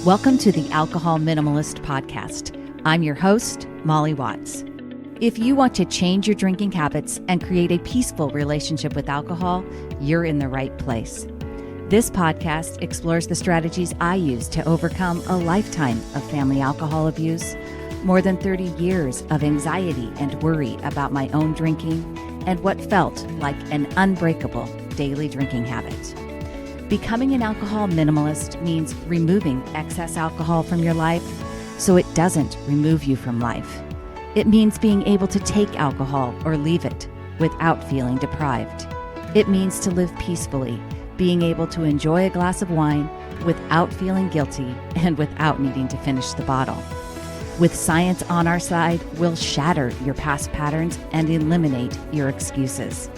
Welcome to the Alcohol Minimalist podcast. I'm your host, Molly Watts. If you want to change your drinking habits and create a peaceful relationship with alcohol, you're in the right place. This podcast explores the strategies I use to overcome a lifetime of family alcohol abuse, more than 30 years of anxiety and worry about my own drinking, and what felt like an unbreakable daily drinking habit. Becoming an alcohol minimalist means removing excess alcohol from your life so it doesn't remove you from life. It means being able to take alcohol or leave it without feeling deprived. It means to live peacefully, being able to enjoy a glass of wine without feeling guilty and without needing to finish the bottle. With science on our side, we'll shatter your past patterns and eliminate your excuses.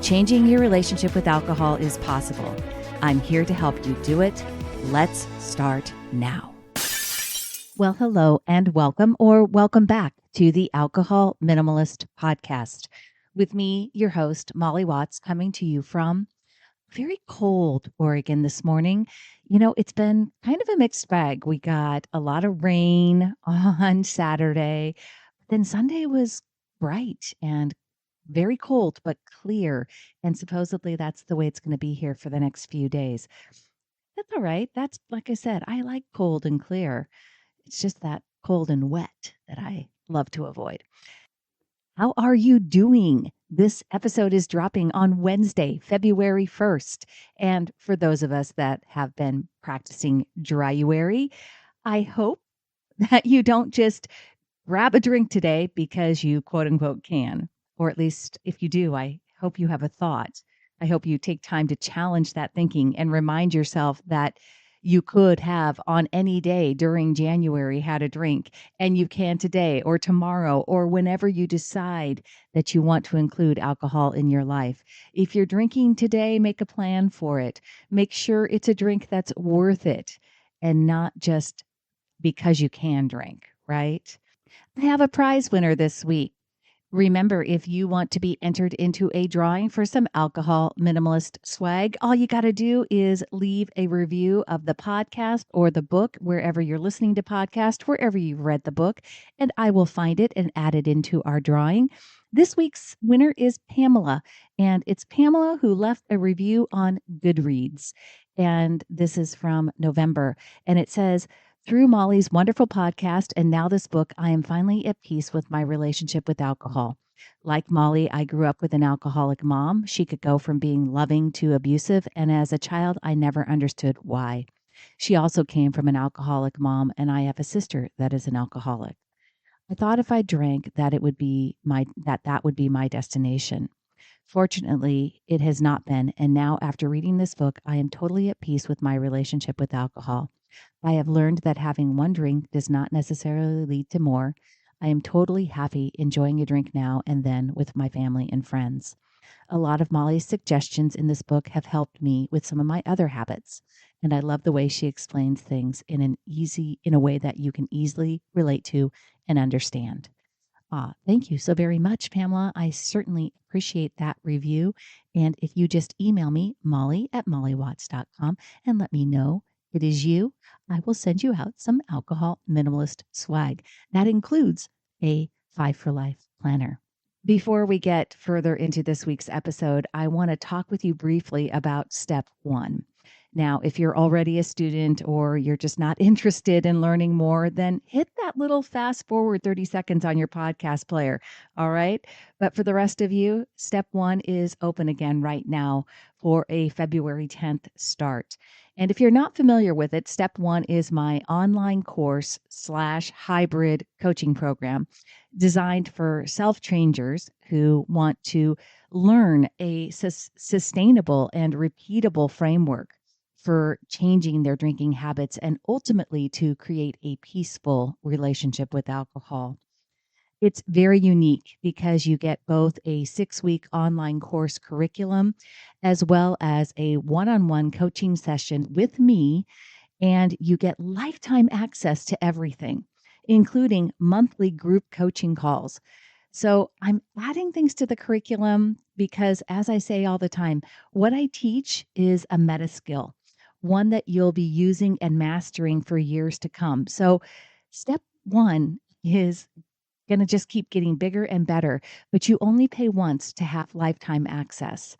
Changing your relationship with alcohol is possible. I'm here to help you do it. Let's start now. Well, hello and welcome or welcome back to the Alcohol Minimalist podcast with me, your host, Molly Watts, coming to you from very cold Oregon this morning. You know, it's been kind of a mixed bag. We got a lot of rain on Saturday, then Sunday was bright and very cold, but clear. And supposedly that's the way it's going to be here for the next few days. That's all right. That's like I said, I like cold and clear. It's just that cold and wet that I love to avoid. How are you doing? This episode is dropping on Wednesday, February 1st. And for those of us that have been practicing dryuary, I hope that you don't just grab a drink today because you quote unquote can. Or at least if you do, I hope you have a thought. I hope you take time to challenge that thinking and remind yourself that you could have on any day during January had a drink, and you can today or tomorrow or whenever you decide that you want to include alcohol in your life. If you're drinking today, make a plan for it. Make sure it's a drink that's worth it and not just because you can drink, right? I have a prize winner this week. Remember, if you want to be entered into a drawing for some alcohol minimalist swag, all you got to do is leave a review of the podcast or the book, wherever you're listening to podcast, wherever you've read the book, and I will find it and add it into our drawing. This week's winner is Pamela, and it's Pamela who left a review on Goodreads. And this is from November, and it says, through Molly's wonderful podcast and now this book, I am finally at peace with my relationship with alcohol. Like Molly, I grew up with an alcoholic mom. She could go from being loving to abusive, and as a child, I never understood why. She also came from an alcoholic mom, and I have a sister that is an alcoholic. I thought if I drank that it would be that would be my destination. Fortunately, it has not been, and now after reading this book, I am totally at peace with my relationship with alcohol. I have learned that having one drink does not necessarily lead to more. I am totally happy enjoying a drink now and then with my family and friends. A lot of Molly's suggestions in this book have helped me with some of my other habits, and I love the way she explains things in a way that you can easily relate to and understand. Thank you so very much, Pamela. I certainly appreciate that review. And if you just email me, molly@mollywatts.com, and let me know it is you, I will send you out some alcohol minimalist swag. That includes a 5 for Life planner. Before we get further into this week's episode, I want to talk with you briefly about step 1. Now, if you're already a student or you're just not interested in learning more, then hit that little fast forward 30 seconds on your podcast player. All right. But for the rest of you, step 1 is open again right now for a February 10th start. And if you're not familiar with it, step 1 is my online course / hybrid coaching program designed for self-changers who want to learn a sustainable and repeatable framework for changing their drinking habits and ultimately to create a peaceful relationship with alcohol. It's very unique because you get both a 6-week online course curriculum as well as a one-on-one coaching session with me, and you get lifetime access to everything, including monthly group coaching calls. So I'm adding things to the curriculum because, as I say all the time, what I teach is a meta skill. one that you'll be using and mastering for years to come. So, step one is going to just keep getting bigger and better, but you only pay once to have lifetime access.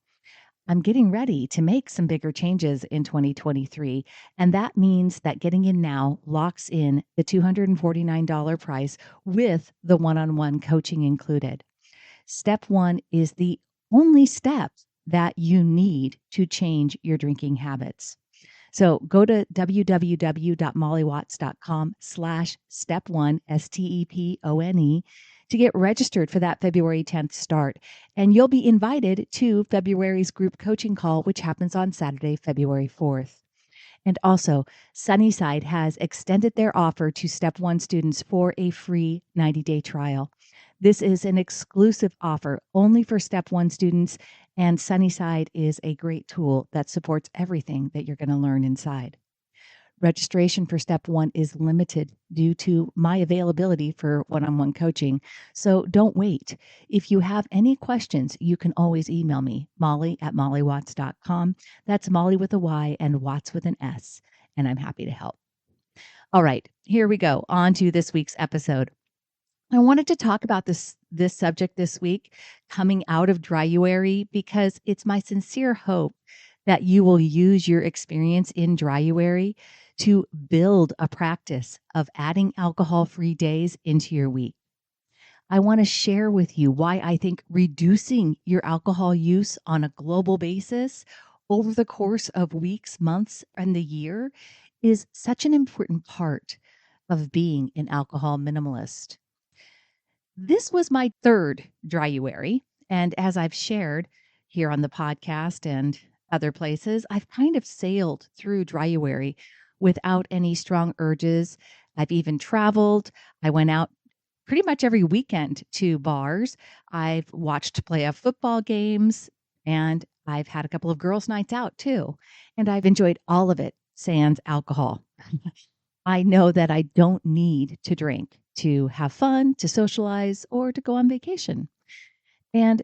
I'm getting ready to make some bigger changes in 2023, and that means that getting in now locks in the $249 price with the one-on-one coaching included. Step one is the only step that you need to change your drinking habits. So go to www.mollywatts.com/step1, STEPONE, to get registered for that February 10th start. And you'll be invited to February's group coaching call, which happens on Saturday, February 4th. And also, Sunnyside has extended their offer to Step 1 students for a free 90-day trial. This is an exclusive offer only for Step 1 students, and Sunnyside is a great tool that supports everything that you're going to learn inside. Registration for Step 1 is limited due to my availability for one-on-one coaching, so don't wait. If you have any questions, you can always email me, molly@mollywatts.com. That's Molly with a Y and Watts with an S, and I'm happy to help. All right, here we go. On to this week's episode. I wanted to talk about this subject this week, coming out of Dryuary, because it's my sincere hope that you will use your experience in Dryuary to build a practice of adding alcohol-free days into your week. I want to share with you why I think reducing your alcohol use on a global basis over the course of weeks, months, and the year is such an important part of being an alcohol minimalist. This was my third Dryuary, and as I've shared here on the podcast and other places, I've kind of sailed through Dryuary without any strong urges. I've even traveled. I went out pretty much every weekend to bars. I've watched playoff football games, and I've had a couple of girls' nights out too. And I've enjoyed all of it, sans alcohol. I know that I don't need to drink to have fun, to socialize, or to go on vacation. And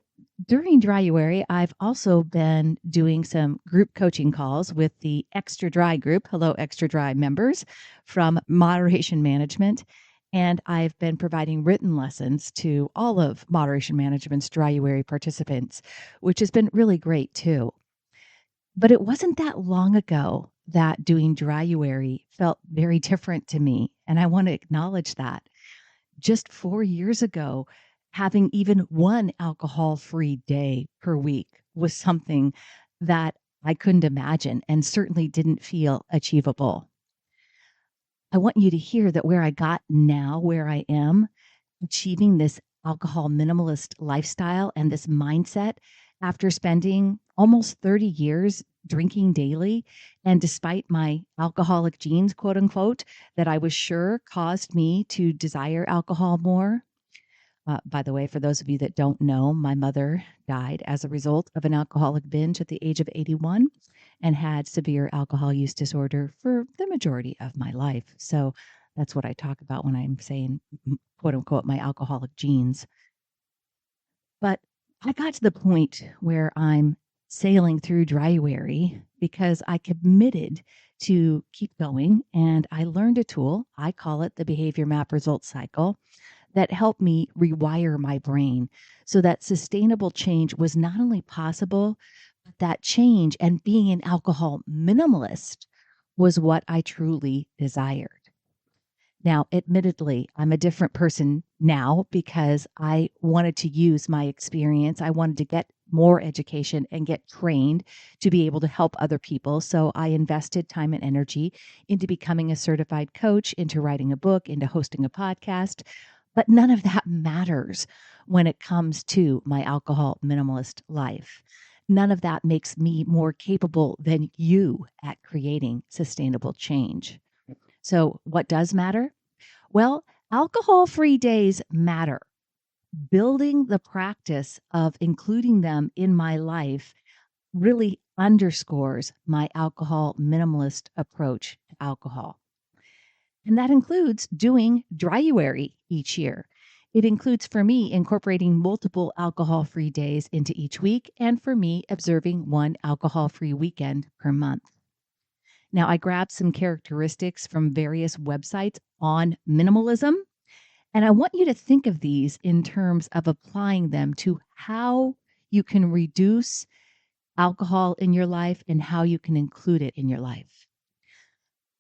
during Dryuary, I've also been doing some group coaching calls with the Extra Dry group. Hello, Extra Dry members from Moderation Management. And I've been providing written lessons to all of Moderation Management's Dryuary participants, which has been really great too. But it wasn't that long ago that doing Dryuary felt very different to me. And I want to acknowledge that. Just 4 years ago, having even one alcohol-free day per week was something that I couldn't imagine and certainly didn't feel achievable. I want you to hear that where I got now, where I am, achieving this alcohol minimalist lifestyle and this mindset after spending almost 30 years drinking daily. And despite my alcoholic genes, quote unquote, that I was sure caused me to desire alcohol more. By the way, for those of you that don't know, my mother died as a result of an alcoholic binge at the age of 81 and had severe alcohol use disorder for the majority of my life. So that's what I talk about when I'm saying, quote unquote, my alcoholic genes. But I got to the point where I'm sailing through Dryuary because I committed to keep going. And I learned a tool, I call it the behavior map result cycle, that helped me rewire my brain so that sustainable change was not only possible, but that change and being an alcohol minimalist was what I truly desired. Now, admittedly, I'm a different person now because I wanted to use my experience. I wanted to get more education and get trained to be able to help other people. So I invested time and energy into becoming a certified coach, into writing a book, into hosting a podcast. But none of that matters when it comes to my alcohol minimalist life. None of that makes me more capable than you at creating sustainable change. So what does matter? Well, alcohol-free days matter. Building the practice of including them in my life really underscores my alcohol minimalist approach to alcohol. And that includes doing Dryuary each year. It includes, for me, incorporating multiple alcohol-free days into each week, and for me, observing one alcohol-free weekend per month. Now, I grabbed some characteristics from various websites on minimalism, and I want you to think of these in terms of applying them to how you can reduce alcohol in your life and how you can include it in your life.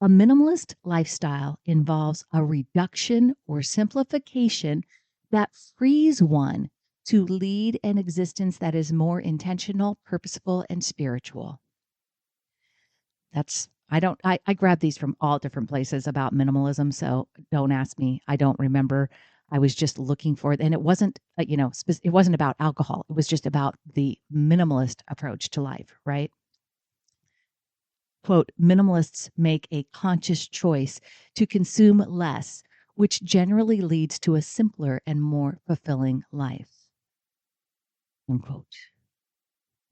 A minimalist lifestyle involves a reduction or simplification that frees one to lead an existence that is more intentional, purposeful, and spiritual. I grabbed these from all different places about minimalism, so don't ask me. I don't remember. I was just looking for it, and it wasn't, it wasn't about alcohol. It was just about the minimalist approach to life, right? Quote, minimalists make a conscious choice to consume less, which generally leads to a simpler and more fulfilling life. Unquote.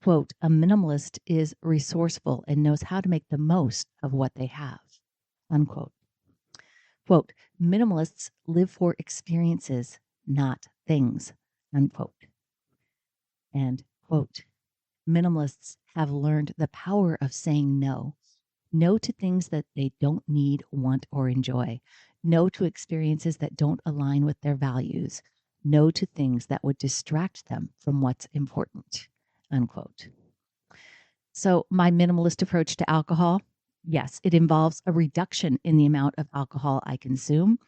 Quote, a minimalist is resourceful and knows how to make the most of what they have. Unquote. Quote, minimalists live for experiences, not things. Unquote. And quote, minimalists have learned the power of saying no. No to things that they don't need, want, or enjoy. No to experiences that don't align with their values. No to things that would distract them from what's important. Unquote. So, my minimalist approach to alcohol, yes, it involves a reduction in the amount of alcohol I consume.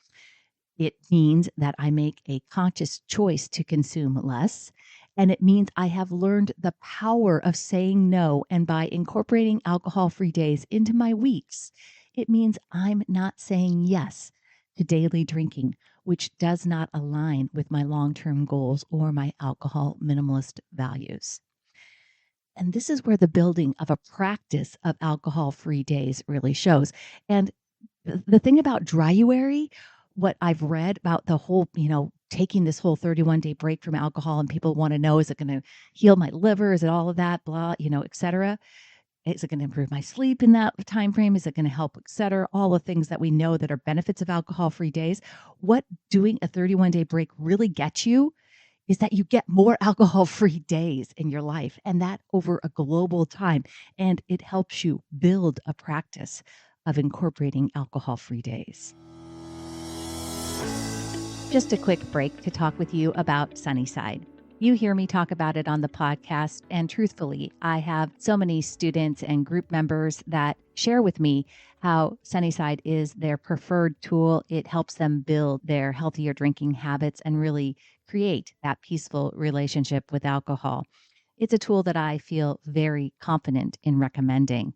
It means that I make a conscious choice to consume less. And it means I have learned the power of saying no. And by incorporating alcohol-free days into my weeks, it means I'm not saying yes to daily drinking, which does not align with my long-term goals or my alcohol minimalist values. And this is where the building of a practice of alcohol-free days really shows. And the thing about dryuary, what I've read about the whole, taking this whole 31-day break from alcohol, and people want to know, is it going to heal my liver? Is it all of that, blah, et cetera? Is it going to improve my sleep in that time frame? Is it going to help, et cetera? All the things that we know that are benefits of alcohol-free days. What doing a 31-day break really gets you is that you get more alcohol-free days in your life, and that over a global time. And it helps you build a practice of incorporating alcohol-free days. Just a quick break to talk with you about Sunnyside. You hear me talk about it on the podcast, and truthfully, I have so many students and group members that share with me how Sunnyside is their preferred tool. It helps them build their healthier drinking habits and really create that peaceful relationship with alcohol. It's a tool that I feel very confident in recommending.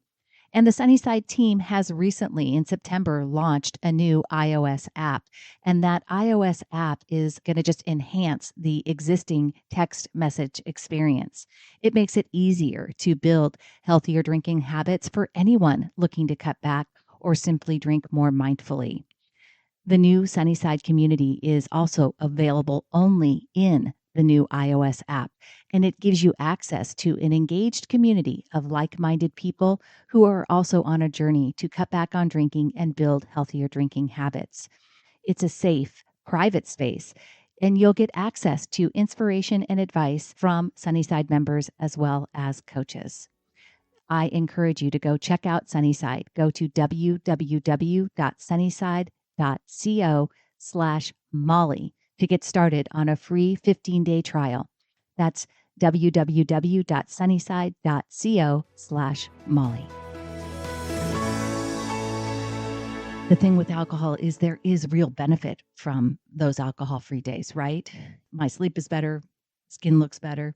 And the Sunnyside team has recently, in September, launched a new iOS app. And that iOS app is going to just enhance the existing text message experience. It makes it easier to build healthier drinking habits for anyone looking to cut back or simply drink more mindfully. The new Sunnyside community is also available only in the new iOS app, and it gives you access to an engaged community of like-minded people who are also on a journey to cut back on drinking and build healthier drinking habits. It's a safe, private space, and you'll get access to inspiration and advice from Sunnyside members as well as coaches. I encourage you to go check out Sunnyside. Go to www.sunnyside.co/Molly to get started on a free 15-day trial. That's www.sunnyside.co/Molly. The thing with alcohol is there is real benefit from those alcohol-free days, right? My sleep is better, skin looks better,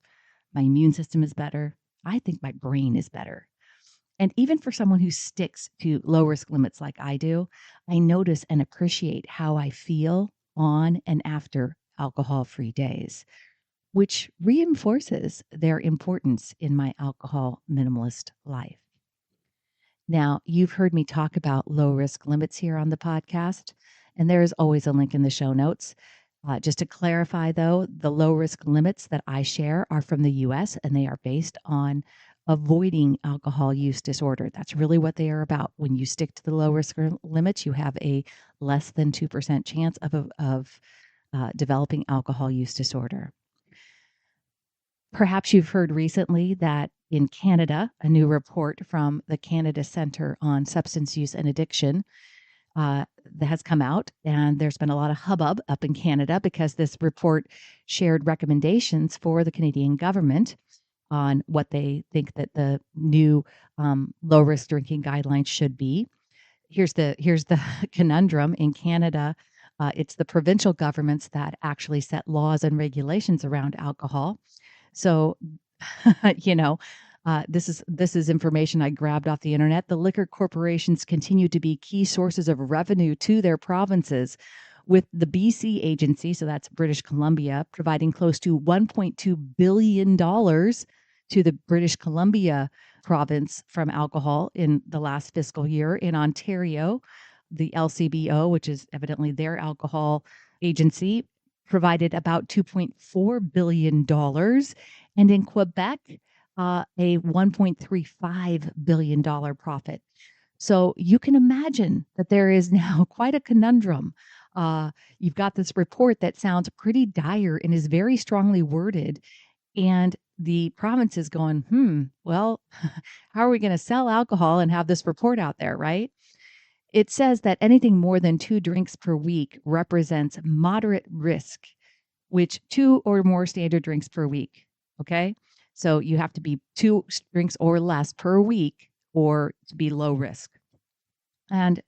my immune system is better. I think my brain is better. And even for someone who sticks to low risk limits like I do, I notice and appreciate how I feel on and after alcohol-free days, which reinforces their importance in my alcohol minimalist life. Now, you've heard me talk about low risk limits here on the podcast, and there is always a link in the show notes. Just to clarify, though, the low risk limits that I share are from the US, and they are based on avoiding alcohol use disorder. That's really what they are about. When you stick to the low risk limits, you have a less than 2% chance of developing alcohol use disorder. Perhaps you've heard recently that in Canada, a new report from the Canada Centre on Substance Use and Addiction that has come out, and there's been a lot of hubbub up in Canada because this report shared recommendations for the Canadian government on what they think that the new low risk drinking guidelines should be. Here's the conundrum in Canada. It's the provincial governments that actually set laws and regulations around alcohol. So, you know, this is information I grabbed off the internet. The liquor corporations continue to be key sources of revenue to their provinces, with the BC agency, so that's British Columbia, providing close to $1.2 billion to the British Columbia province from alcohol in the last fiscal year. In Ontario, the LCBO, which is evidently their alcohol agency, provided about $2.4 billion. And in Quebec, a $1.35 billion profit. So you can imagine that there is now quite a conundrum. You've got this report that sounds pretty dire and is very strongly worded. And the province is going, well, how are we going to sell alcohol and have this report out there, right? It says that anything more than 2 drinks per week represents moderate risk, which 2 or more standard drinks per week. Okay. So you have to be 2 drinks or less per week or to be low risk. And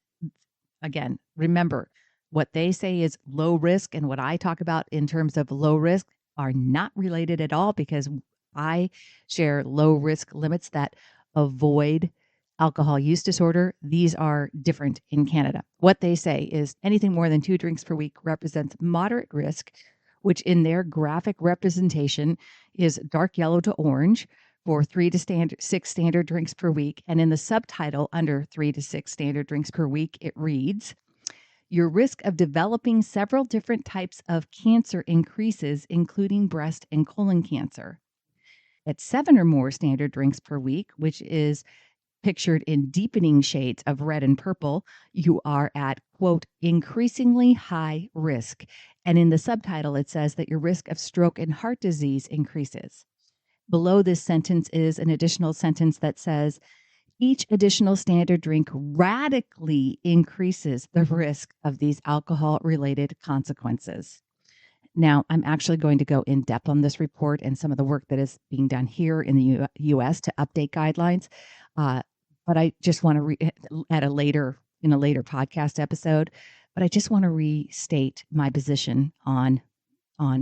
again, remember, what they say is low risk and what I talk about in terms of low risk are not related at all, because I share low risk limits that avoid alcohol use disorder. These are different in Canada. What they say is anything more than 2 drinks per week represents moderate risk, which in their graphic representation is dark yellow to orange for 3 to 6 standard drinks per week. And in the subtitle under 3 to 6 standard drinks per week, it reads, your risk of developing several different types of cancer increases, including breast and colon cancer. At 7 or more standard drinks per week, which is pictured in deepening shades of red and purple, you are at, quote, increasingly high risk. And in the subtitle, it says that your risk of stroke and heart disease increases. Below this sentence is an additional sentence that says, each additional standard drink radically increases the risk of these alcohol-related consequences. Now, I'm actually going to go in depth on this report and some of the work that is being done here in the U.S. to update guidelines. But I just want to in a later podcast episode. But I just want to restate my position on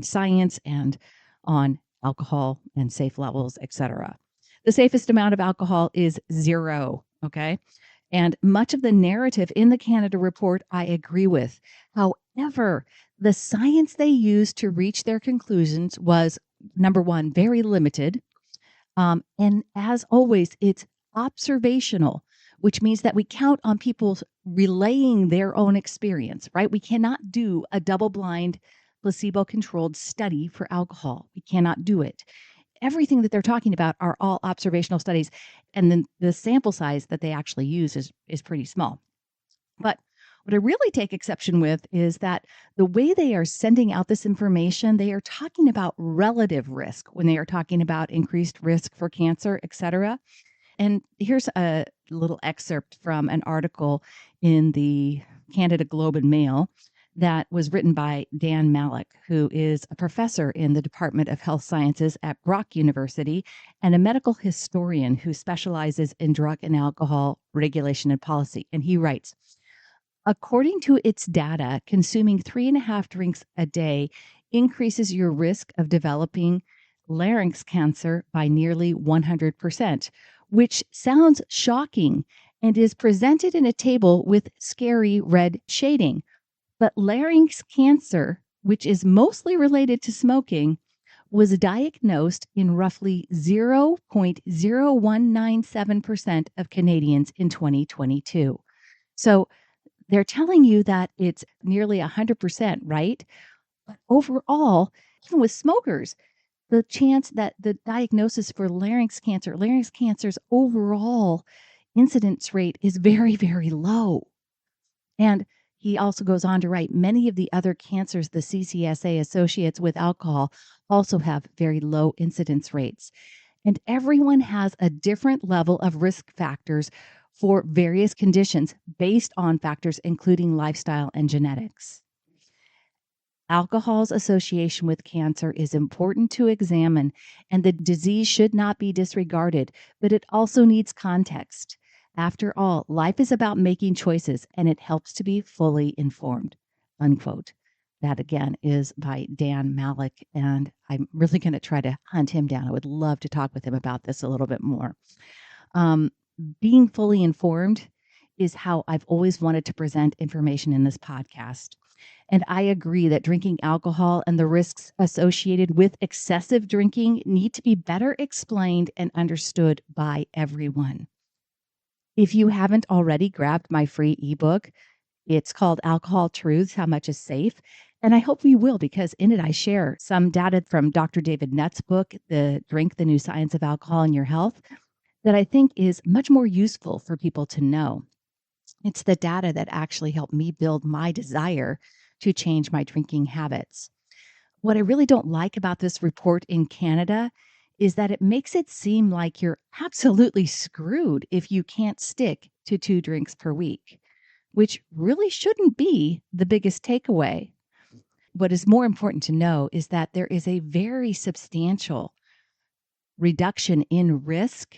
science and on alcohol and safe levels, etc. The safest amount of alcohol is 0. Okay. And much of the narrative in the Canada report, I agree with. However, the science they used to reach their conclusions was, number one, very limited. And as always, it's observational, which means that we count on people relaying their own experience, right? We cannot do a double-blind, placebo-controlled study for alcohol. We cannot do it. Everything that they're talking about are all observational studies. And then the sample size that they actually use is pretty small. But what I really take exception with is that the way they are sending out this information, they are talking about relative risk when they are talking about increased risk for cancer, et cetera. And here's a little excerpt from an article in the Canada Globe and Mail that was written by Dan Malik, who is a professor in the Department of Health Sciences at Brock University and a medical historian who specializes in drug and alcohol regulation and policy. And he writes, according to its data, consuming 3.5 drinks a day increases your risk of developing larynx cancer by nearly 100%, which sounds shocking and is presented in a table with scary red shading. But larynx cancer, which is mostly related to smoking, was diagnosed in roughly 0.0197% of Canadians in 2022. So they're telling you that it's nearly 100%, right? But overall, even with smokers, the chance that the diagnosis for larynx cancer's overall incidence rate is very, very low. And He also goes on to write, many of the other cancers the CCSA associates with alcohol also have very low incidence rates. And everyone has a different level of risk factors for various conditions based on factors including lifestyle and genetics. Alcohol's association with cancer is important to examine, and the disease should not be disregarded, but it also needs context. After all, life is about making choices, and it helps to be fully informed. Unquote. That again is by Dan Malik, and I'm really going to try to hunt him down. I would love to talk with him about this a little bit more. Um, Being fully informed is how I've always wanted to present information in this podcast. And I agree that drinking alcohol and the risks associated with excessive drinking need to be better explained and understood by everyone. If you haven't already grabbed my free ebook, it's called Alcohol Truths: How Much is Safe? And I hope you will, because in it I share some data from Dr. David Nutt's book, The Drink, the New Science of Alcohol and Your Health, that I think is much more useful for people to know. It's the data that actually helped me build my desire to change my drinking habits. What I really don't like about this report in Canada is that it makes it seem like you're absolutely screwed if you can't stick to 2 drinks per week, which really shouldn't be the biggest takeaway. What is more important to know is that there is a very substantial reduction in risk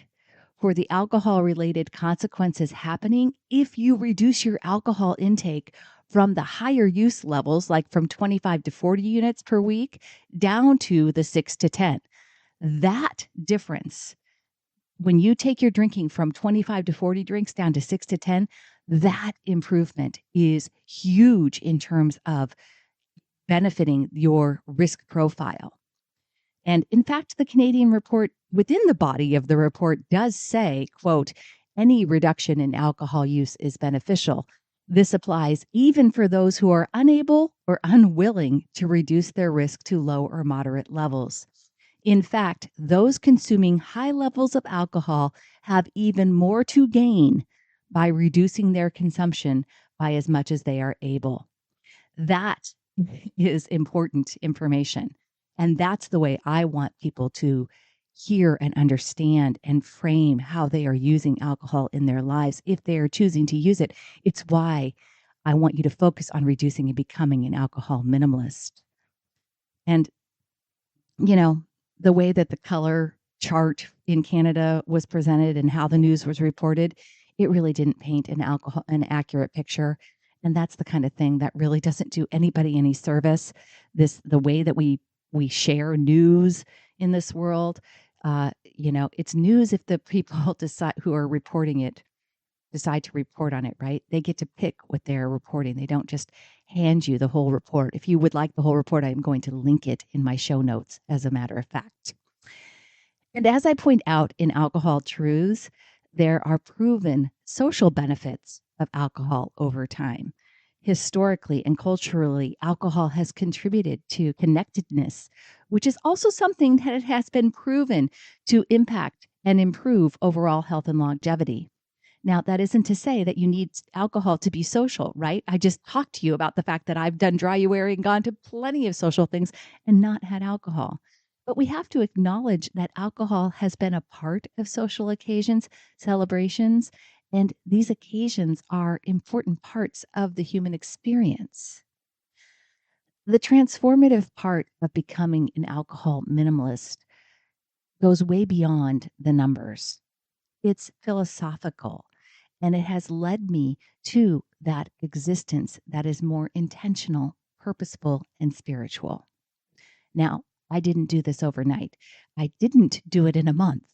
for the alcohol-related consequences happening if you reduce your alcohol intake from the higher use levels, like from 25 to 40 units per week, down to the 6 to 10. That difference, when you take your drinking from 25 to 40 drinks down to 6 to 10, that improvement is huge in terms of benefiting your risk profile. And in fact, the Canadian report, within the body of the report, does say, quote, any reduction in alcohol use is beneficial. This applies even for those who are unable or unwilling to reduce their risk to low or moderate levels. In fact, those consuming high levels of alcohol have even more to gain by reducing their consumption by as much as they are able. That is important information. And that's the way I want people to hear and understand and frame how they are using alcohol in their lives if they are choosing to use it. It's why I want you to focus on reducing and becoming an alcohol minimalist. And, you know, the way that the color chart in Canada was presented and how the news was reported, it really didn't paint an accurate picture. And that's the kind of thing that really doesn't do anybody any service. The way that we share news in this world, it's news if the people decide who are reporting it decide to report on it, right? They get to pick what they're reporting. They don't just hand you the whole report. If you would like the whole report, I'm going to link it in my show notes, as a matter of fact. And as I point out in Alcohol Truths, there are proven social benefits of alcohol over time. Historically and culturally, alcohol has contributed to connectedness, which is also something that it has been proven to impact and improve overall health and longevity. Now, that isn't to say that you need alcohol to be social, right? I just talked to you about the fact that I've done dryuary and gone to plenty of social things and not had alcohol. But we have to acknowledge that alcohol has been a part of social occasions, celebrations, and these occasions are important parts of the human experience. The transformative part of becoming an alcohol minimalist goes way beyond the numbers. It's philosophical. And it has led me to that existence that is more intentional, purposeful, and spiritual. Now, I didn't do this overnight. I didn't do it in a month,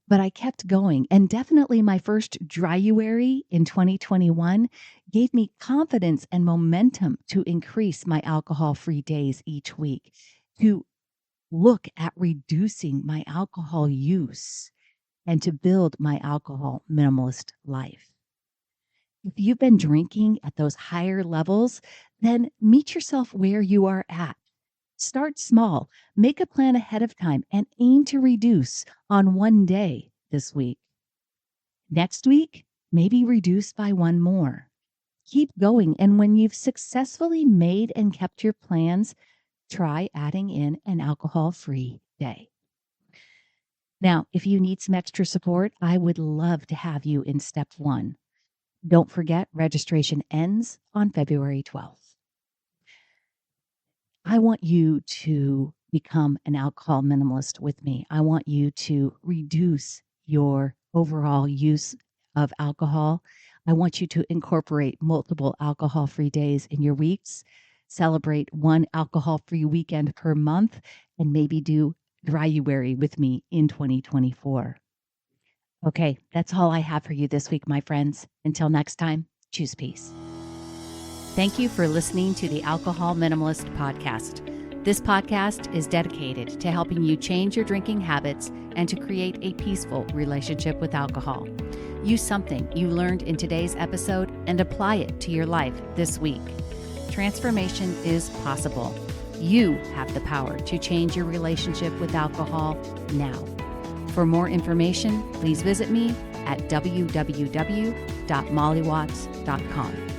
but I kept going. And definitely my first dryuary in 2021 gave me confidence and momentum to increase my alcohol-free days each week, to look at reducing my alcohol use, and to build my alcohol minimalist life. If you've been drinking at those higher levels, then meet yourself where you are at. Start small, make a plan ahead of time, and aim to reduce on one day this week. Next week, maybe reduce by one more. keep going. And when you've successfully made and kept your plans, try adding in an alcohol-free day. Now, if you need some extra support, I would love to have you in step 1. Don't forget, registration ends on February 12th. I want you to become an alcohol minimalist with me. I want you to reduce your overall use of alcohol. I want you to incorporate multiple alcohol-free days in your weeks, celebrate one alcohol-free weekend per month, and maybe do Dryuary with me in 2024. Okay, that's all I have for you this week, my friends. Until next time, choose peace. Thank you for listening to the Alcohol Minimalist podcast. This podcast is dedicated to helping you change your drinking habits and to create a peaceful relationship with alcohol. Use something you learned in today's episode and apply it to your life this week. Transformation is possible. You have the power to change your relationship with alcohol now. For more information, please visit me at www.mollywatts.com.